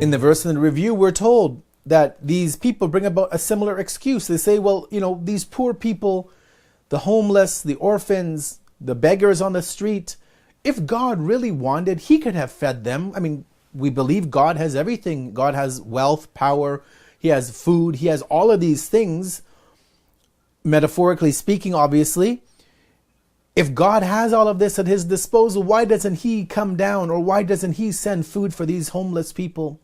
In the verse in the review, we're told that these people bring about a similar excuse. They say, well, these poor people, the homeless, the orphans, the beggars on the street, if God really wanted, he could have fed them. I mean, we believe God has everything. God has wealth, power, he has food, he has all of these things, metaphorically speaking, obviously. If God has all of this at his disposal, why doesn't he come down, or why doesn't he send food for these homeless people?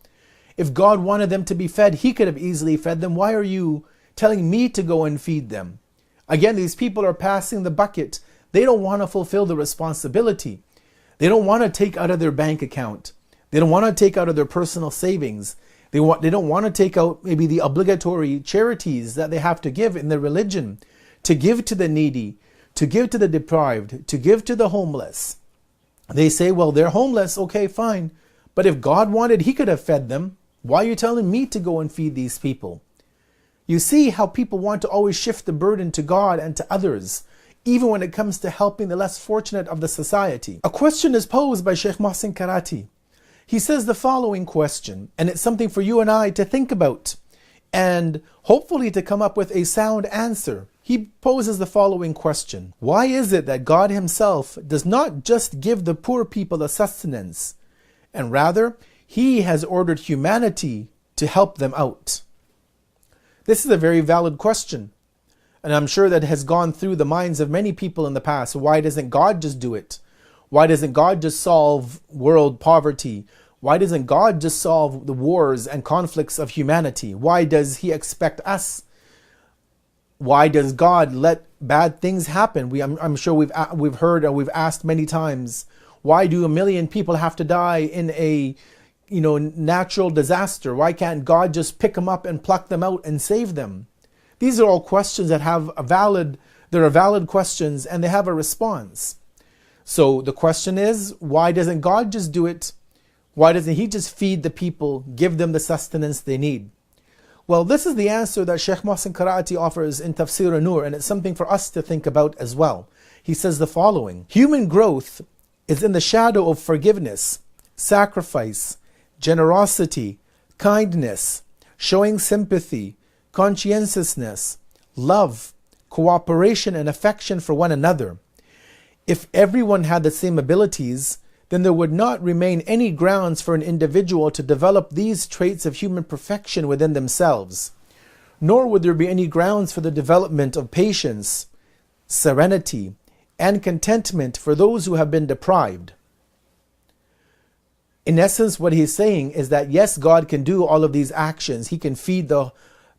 If God wanted them to be fed, he could have easily fed them. Why are you telling me to go and feed them? Again, these people are passing the bucket. They don't want to fulfill the responsibility. They don't want to take out of their bank account. They don't want to take out of their personal savings. They don't want to take out maybe the obligatory charities that they have to give in their religion, to give to the needy, to give to the deprived, to give to the homeless. They say, well, they're homeless. Okay, fine. But if God wanted, he could have fed them. Why are you telling me to go and feed these people? You see how people want to always shift the burden to God and to others, even when it comes to helping the less fortunate of the society. A question is posed by Shaykh Mohsin Qaraati. He says the following question, and it's something for you and I to think about, and hopefully to come up with a sound answer. He poses the following question: why is it that God himself does not just give the poor people a sustenance, and rather he has ordered humanity to help them out? This is a very valid question, and I'm sure that has gone through the minds of many people in the past. Why doesn't God just do it? Why doesn't God just solve world poverty? Why doesn't God just solve the wars and conflicts of humanity? Why does he expect us? Why does God let bad things happen? I'm sure we've heard and we've asked many times, why do 1 million people have to die in a natural disaster? Why can't God just pick them up and pluck them out and save them? These are all questions that they're valid questions, and they have a response. So the question is, why doesn't God just do it? Why doesn't he just feed the people, give them the sustenance they need? Well, this is the answer that Shaykh Mohsin Qaraati offers in Tafseer-e Noor, and it's something for us to think about as well. He says the following: human growth is in the shadow of forgiveness, sacrifice, generosity, kindness, showing sympathy, conscientiousness, love, cooperation, and affection for one another. If everyone had the same abilities, then there would not remain any grounds for an individual to develop these traits of human perfection within themselves, nor would there be any grounds for the development of patience, serenity, and contentment for those who have been deprived. In essence, what he's saying is that yes, God can do all of these actions. He can feed the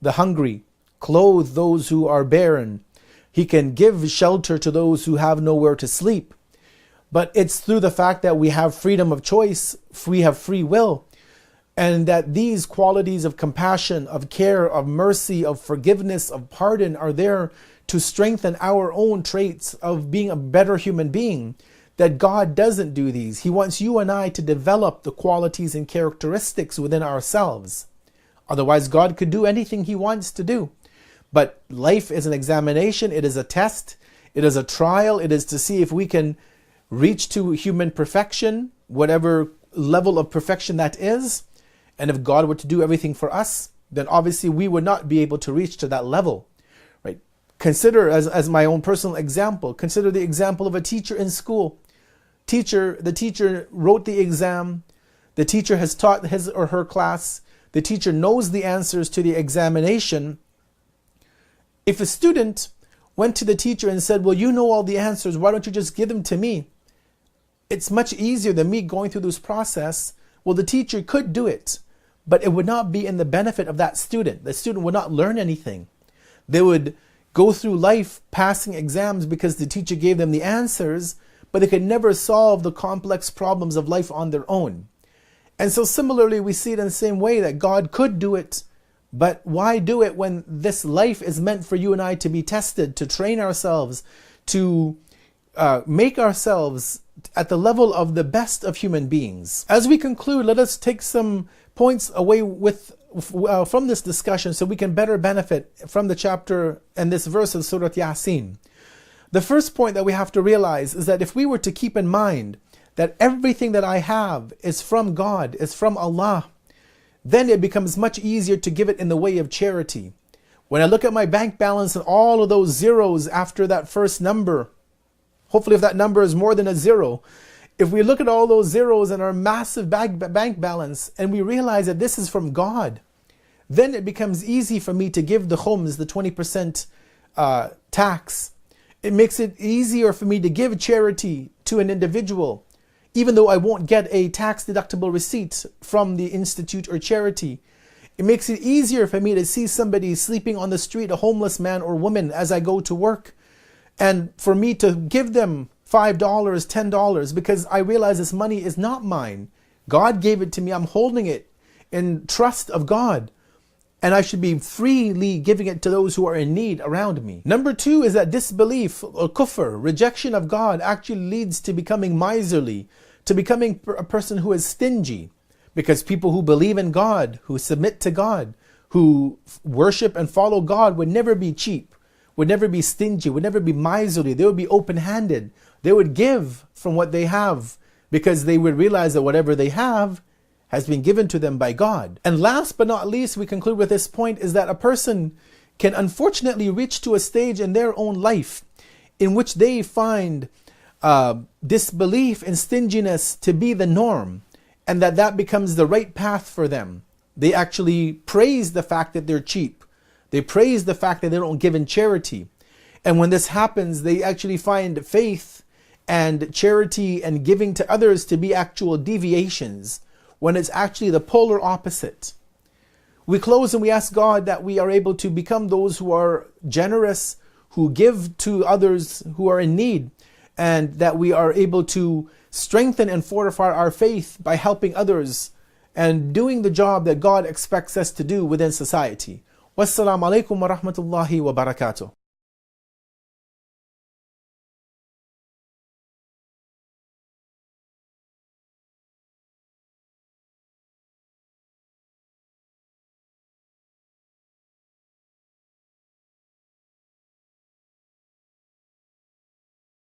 hungry, clothe those who are barren. He can give shelter to those who have nowhere to sleep. But it's through the fact that we have freedom of choice, we have free will, and that these qualities of compassion, of care, of mercy, of forgiveness, of pardon are there to strengthen our own traits of being a better human being, that God doesn't do these. He wants you and I to develop the qualities and characteristics within ourselves. Otherwise, God could do anything he wants to do. But life is an examination, it is a test, it is a trial, it is to see if we can reach to human perfection, whatever level of perfection that is. And if God were to do everything for us, then obviously we would not be able to reach to that level. Right? Consider, as my own personal example, consider the example of a teacher in school. The teacher wrote the exam, the teacher has taught his or her class, the teacher knows the answers to the examination. If a student went to the teacher and said, well, you know all the answers, why don't you just give them to me? It's much easier than me going through this process. Well, the teacher could do it, but it would not be in the benefit of that student. The student would not learn anything. They would go through life passing exams because the teacher gave them the answers, but they could never solve the complex problems of life on their own. And so similarly, we see it in the same way that God could do it, but why do it when this life is meant for you and I to be tested, to train ourselves, to make ourselves at the level of the best of human beings? As we conclude, let us take some points away from this discussion so we can better benefit from the chapter and this verse of Surah Yaseen. The first point that we have to realize is that if we were to keep in mind that everything that I have is from God, is from Allah, then it becomes much easier to give it in the way of charity. When I look at my bank balance and all of those zeros after that first number, hopefully if that number is more than a zero, if we look at all those zeros and our massive bank balance and we realize that this is from God, then it becomes easy for me to give the khums, the 20% tax. It makes it easier for me to give charity to an individual, even though I won't get a tax deductible receipt from the institute or charity. It makes it easier for me to see somebody sleeping on the street, a homeless man or woman, as I go to work, and for me to give them $5, $10, because I realize this money is not mine. God gave it to me. I'm holding it in trust of God, and I should be freely giving it to those who are in need around me. Number two is that disbelief or kufr, rejection of God, actually leads to becoming miserly, to becoming a person who is stingy. Because people who believe in God, who submit to God, who worship and follow God would never be cheap, would never be stingy, would never be miserly. They would be open-handed. They would give from what they have because they would realize that whatever they have has been given to them by God. And last but not least, we conclude with this point, is that a person can unfortunately reach to a stage in their own life in which they find disbelief and stinginess to be the norm, and that becomes the right path for them. They actually praise the fact that they're cheap. They praise the fact that they don't give in charity. And when this happens, they actually find faith and charity and giving to others to be actual deviations, when it's actually the polar opposite. We close and we ask God that we are able to become those who are generous, who give to others who are in need, and that we are able to strengthen and fortify our faith by helping others and doing the job that God expects us to do within society. Wassalamu alaikum wa rahmatullahi wa barakatuh.